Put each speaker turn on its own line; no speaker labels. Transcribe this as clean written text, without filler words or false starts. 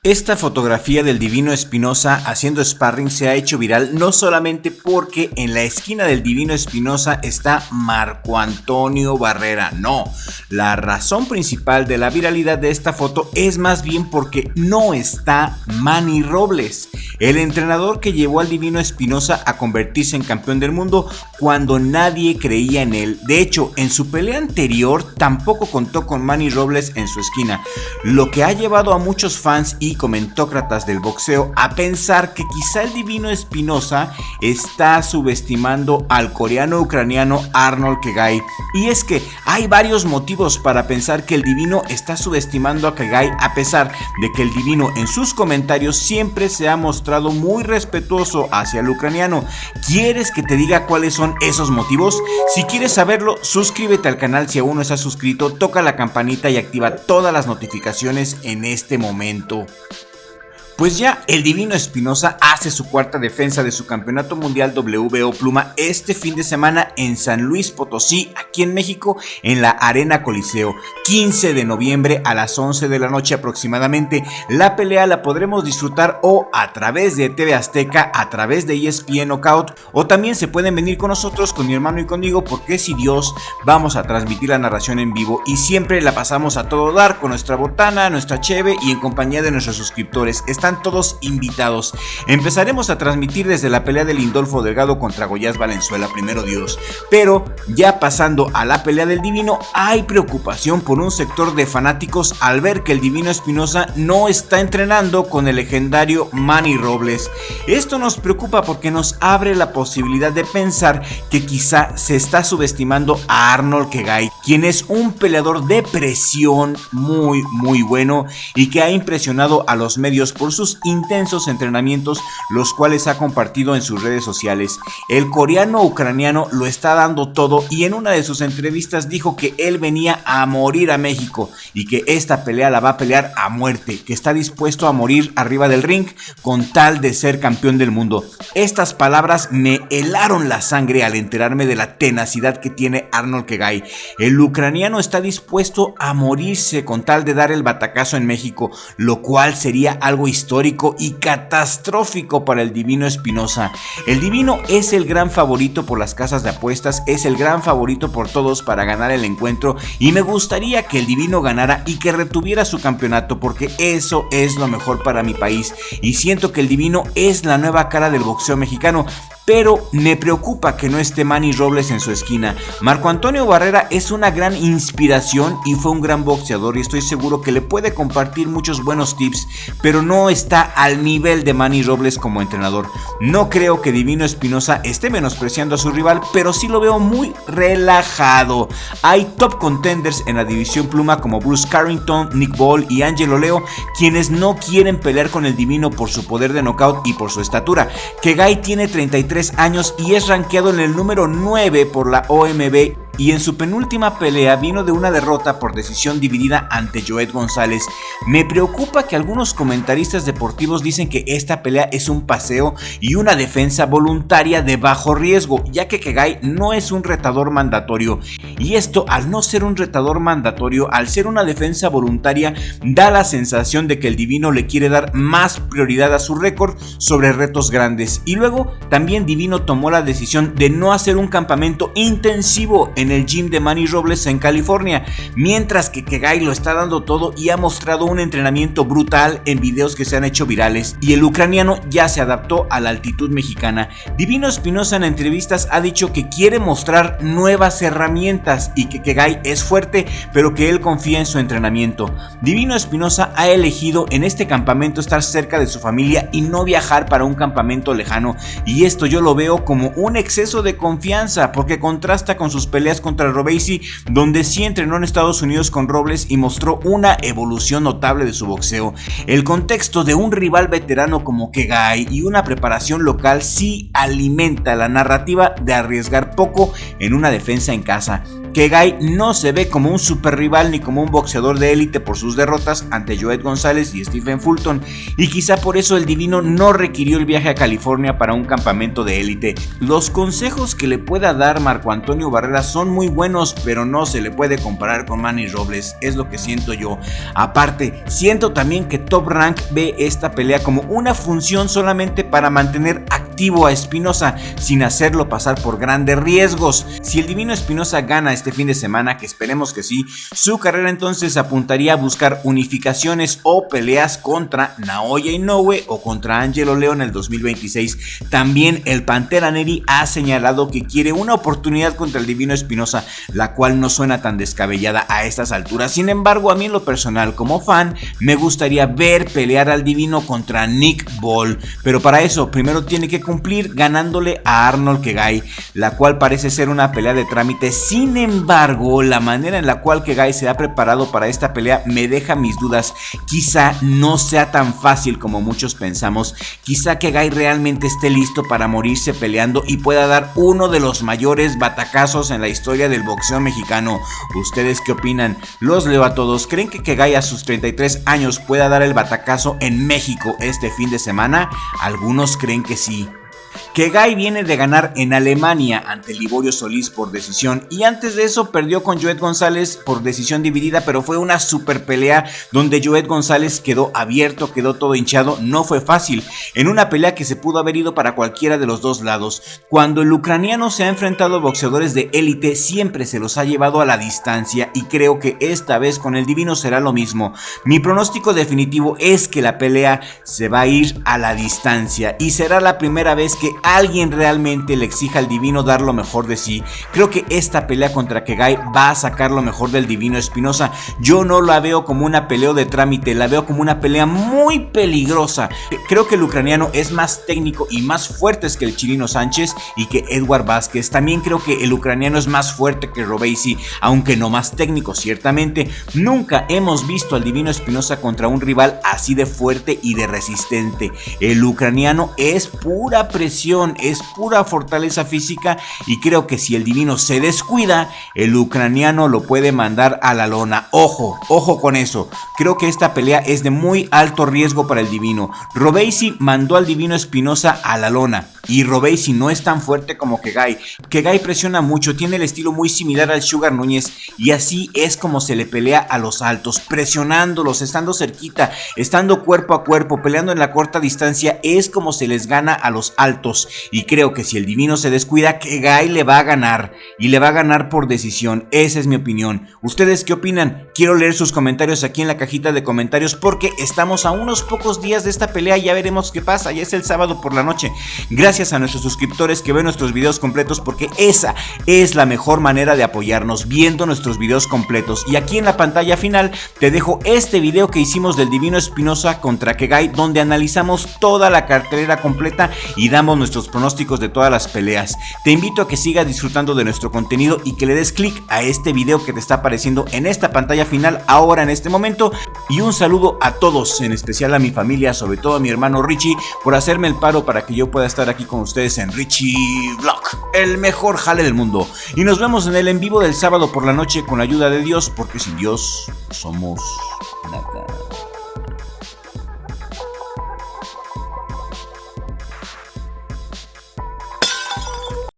Esta fotografía del Divino Espinosa haciendo sparring se ha hecho viral no solamente porque en la esquina del Divino Espinosa está Marco Antonio Barrera, no. La razón principal de la viralidad de esta foto es más bien porque no está Manny Robles, el entrenador que llevó al Divino Espinosa a convertirse en campeón del mundo cuando nadie creía en él. De hecho, en su pelea anterior tampoco contó con Manny Robles en su esquina, lo que ha llevado a muchos fans y comentócratas del boxeo a pensar que quizá el Divino Espinosa está subestimando al coreano-ucraniano Arnold Khegai. Y es que hay varios motivos para pensar que el Divino está subestimando a Khegai, a pesar de que el Divino en sus comentarios siempre se ha mostrado muy respetuoso hacia el ucraniano. ¿Quieres que te diga cuáles son esos motivos? Si quieres saberlo, suscríbete al canal si aún no estás suscrito, toca la campanita y activa todas las notificaciones en este momento. Pues ya el Divino Espinosa hace su cuarta defensa de su campeonato mundial WBO Pluma este fin de semana en San Luis Potosí, aquí en México, en la Arena Coliseo, 15 de noviembre a las 11 de la noche aproximadamente. La pelea la podremos disfrutar o a través de TV Azteca, a través de ESPN Knockout, o también se pueden venir con nosotros, con mi hermano y conmigo, porque si Dios, vamos a transmitir la narración en vivo y siempre la pasamos a todo dar con nuestra botana, nuestra cheve y en compañía de nuestros suscriptores. Están todos invitados. Empezaremos a transmitir desde la pelea de Lindolfo Delgado contra Goiás Valenzuela, primero Dios. Pero ya pasando a la pelea del Divino, hay preocupación por un sector de fanáticos al ver que el Divino Espinosa no está entrenando con el legendario Manny Robles. Esto nos preocupa porque nos abre la posibilidad de pensar que quizá se está subestimando a Arnold Khegai, quien es un peleador de presión muy bueno y que ha impresionado a los medios por sus intensos entrenamientos, los cuales ha compartido en sus redes sociales. El coreano-ucraniano lo está dando todo y en una de sus entrevistas dijo que él venía a morir a México y que esta pelea la va a pelear a muerte, que está dispuesto a morir arriba del ring con tal de ser campeón del mundo. Estas palabras me helaron la sangre al enterarme de la tenacidad que tiene Arnold Khegai. El ucraniano está dispuesto a morirse con tal de dar el batacazo en México, lo cual sería algo histórico y catastrófico para el Divino Espinosa. El Divino es el gran favorito por las casas de apuestas, es el gran favorito por todos para ganar el encuentro y me gustaría que el Divino ganara y que retuviera su campeonato, porque eso es lo mejor para mi país y siento que el Divino es la nueva cara del boxeo mexicano. Pero me preocupa que no esté Manny Robles en su esquina. Marco Antonio Barrera es una gran inspiración y fue un gran boxeador y estoy seguro que le puede compartir muchos buenos tips, pero no está al nivel de Manny Robles como entrenador. No creo que Divino Espinosa esté menospreciando a su rival, pero sí lo veo muy relajado. Hay top contenders en la división pluma como Bruce Carrington, Nick Ball y Angelo Leo, quienes no quieren pelear con el Divino por su poder de knockout y por su estatura. Khegai tiene 33 años y es rankeado en el número 9 por la OMB y en su penúltima pelea vino de una derrota por decisión dividida ante Joet González. Me preocupa que algunos comentaristas deportivos dicen que esta pelea es un paseo y una defensa voluntaria de bajo riesgo, ya que Khegai no es un retador mandatorio. Y esto, al no ser un retador mandatorio, al ser una defensa voluntaria, da la sensación de que el Divino le quiere dar más prioridad a su récord sobre retos grandes. Y luego, también Divino tomó la decisión de no hacer un campamento intensivo en el gym de Manny Robles en California, mientras que Khegai lo está dando todo y ha mostrado un entrenamiento brutal en videos que se han hecho virales, y el ucraniano ya se adaptó a la altitud mexicana. Divino Espinosa en entrevistas ha dicho que quiere mostrar nuevas herramientas y que Khegai es fuerte, pero que él confía en su entrenamiento. Divino Espinosa ha elegido en este campamento estar cerca de su familia y no viajar para un campamento lejano, y esto yo lo veo como un exceso de confianza porque contrasta con sus peleas contra Robeisy, donde sí entrenó en Estados Unidos con Robles y mostró una evolución notable de su boxeo. El contexto de un rival veterano como Khegai y una preparación local sí alimenta la narrativa de arriesgar poco en una defensa en casa. Kegai no se ve como un super rival ni como un boxeador de élite por sus derrotas ante Joet González y Stephen Fulton, y quizá por eso el Divino no requirió el viaje a California para un campamento de élite. Los consejos que le pueda dar Marco Antonio Barrera son muy buenos, pero no se le puede comparar con Manny Robles, es lo que siento yo. Aparte, siento también que Top Rank ve esta pelea como una función solamente para mantener activo a Espinosa, sin hacerlo pasar por grandes riesgos. Si el Divino Espinosa gana este fin de semana, que esperemos que sí, su carrera entonces apuntaría a buscar unificaciones o peleas contra Naoya Inoue o contra Angelo Leo en el 2026. También el Pantera Neri ha señalado que quiere una oportunidad contra el Divino Espinosa, la cual no suena tan descabellada a estas alturas. Sin embargo, a mí en lo personal, como fan, me gustaría ver pelear al Divino contra Nick Ball, pero para eso primero tiene que cumplir ganándole a Arnold Kegai, la cual parece ser una pelea de trámite. Sin embargo, la manera en la cual Kegai se ha preparado para esta pelea me deja mis dudas. Quizá no sea tan fácil como muchos pensamos, quizá Kegai realmente esté listo para morirse peleando y pueda dar uno de los mayores batacazos en la historia del boxeo mexicano. ¿Ustedes qué opinan? Los leo a todos. ¿Creen que Kegai a sus 33 años pueda dar el batacazo en México este fin de semana? Algunos creen que sí. Kegai viene de ganar en Alemania ante Liborio Solís por decisión, y antes de eso perdió con Joet González por decisión dividida, pero fue una super pelea donde Joet González quedó abierto, quedó todo hinchado. No fue fácil, en una pelea que se pudo haber ido para cualquiera de los dos lados. Cuando el ucraniano se ha enfrentado a boxeadores de élite, siempre se los ha llevado a la distancia, y creo que esta vez con el Divino será lo mismo. Mi pronóstico definitivo es que la pelea se va a ir a la distancia, y será la primera vez que alguien realmente le exija al Divino dar lo mejor de sí. Creo que esta pelea contra Kegai va a sacar lo mejor del Divino Espinosa. Yo no la veo como una pelea de trámite, la veo como una pelea muy peligrosa. Creo que el ucraniano es más técnico y más fuerte que el chileno Sánchez y que Edward Vázquez. También creo que el ucraniano es más fuerte que Robeisy, aunque no más técnico, ciertamente. Nunca hemos visto al Divino Espinosa contra un rival así de fuerte y de resistente. El ucraniano es pura presión, es pura fortaleza física, y creo que si el Divino se descuida, el ucraniano lo puede mandar a la lona. Ojo, ojo con eso. Creo que esta pelea es de muy alto riesgo para el Divino. Robeisy mandó al Divino Espinosa a la lona, y Robeisy no es tan fuerte como Kegai. Kegai presiona mucho, tiene el estilo muy similar al Sugar Núñez, y así es como se le pelea a los altos, presionándolos, estando cerquita, estando cuerpo a cuerpo, peleando en la corta distancia, es como se les gana a los altos. Y creo que si el Divino se descuida, Kegai le va a ganar, y le va a ganar por decisión. Esa es mi opinión. ¿Ustedes qué opinan? Quiero leer sus comentarios aquí en la cajita de comentarios, porque estamos a unos pocos días de esta pelea y ya veremos qué pasa. Ya es el sábado por la noche. Gracias a nuestros suscriptores que ven nuestros videos completos, porque esa es la mejor manera de apoyarnos, viendo nuestros videos completos. Y aquí en la pantalla final te dejo este video que hicimos del Divino Espinosa contra Kegai, donde analizamos toda la cartelera completa y damos nuestros pronósticos de todas las peleas. Te invito a que sigas disfrutando de nuestro contenido y que le des clic a este video que te está apareciendo en esta pantalla final ahora en este momento. Y un saludo a todos, en especial a mi familia, sobre todo a mi hermano Richie, por hacerme el paro para que yo pueda estar aquí con ustedes en Richie Vlog, el mejor jale del mundo. Y nos vemos en el en vivo del sábado por la noche con la ayuda de Dios, porque sin Dios somos nada.